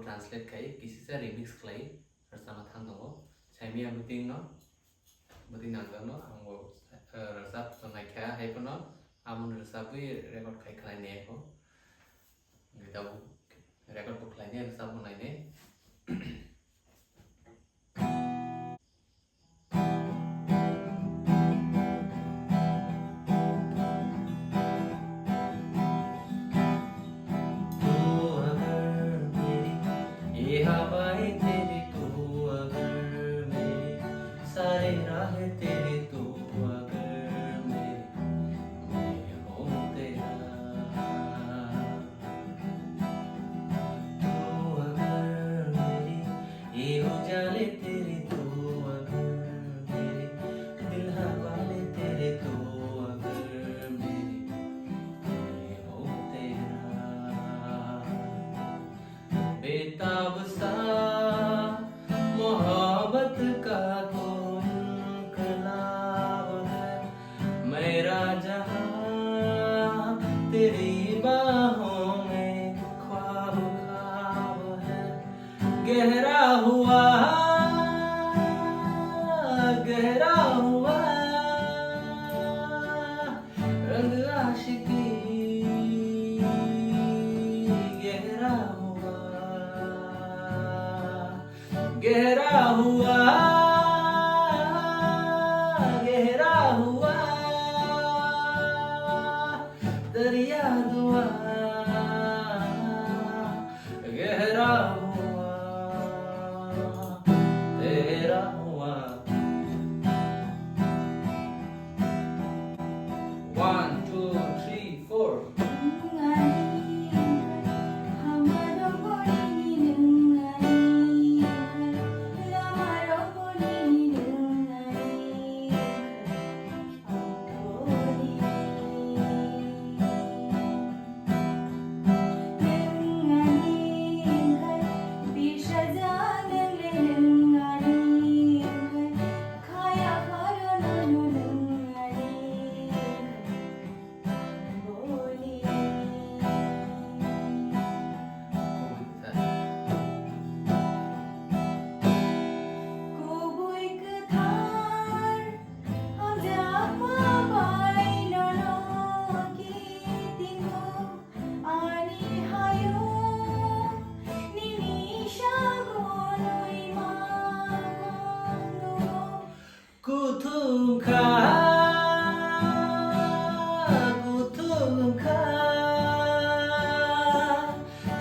translate kai kisi sa remix klai rasama thang dongo saimia buting no buting nanggang no anggo rasap sonai kaya hai no amun rasapui record kai klai ne ko kita record ko klai ne rasap bunai ne बेताब सा मोहब्बत का तो इनकलाब है मेरा जहां तेरी बाहों में ख्वाब ख्वाब है गहरा हुआ रंग आशिकी गहरा हुआ दरिया दुआ गहरा हुआ तेरा हुआ 1 2 3 4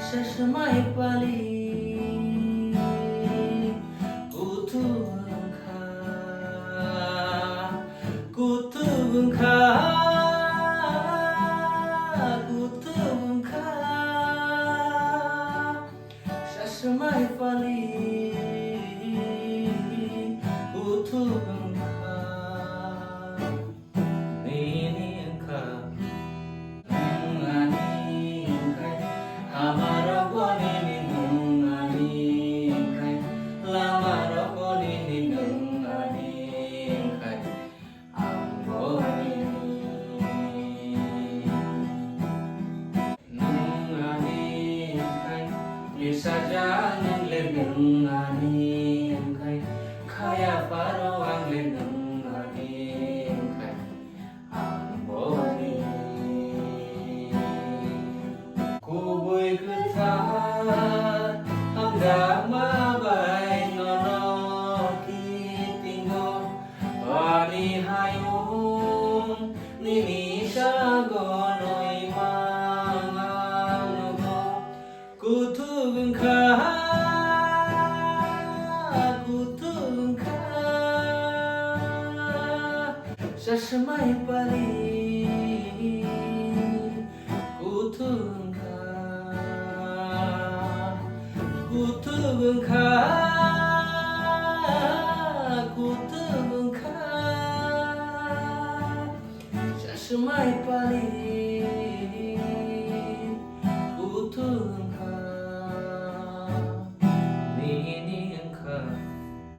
Shashamai pali kutungka Shashamai pali kutungka Nininka Nunganinkai Amaro konini nunganinkai Lamaro konini nunganinkai Nunganinkai Bisa jangan lenunganinkai Kaya paruang lenunganinkai Amboni Kubui ketat Hanggang mabay nono kitingo Wani hayung Nini sagonoy manganugo Kutungka Shashamai pali kutungka Shashamai pali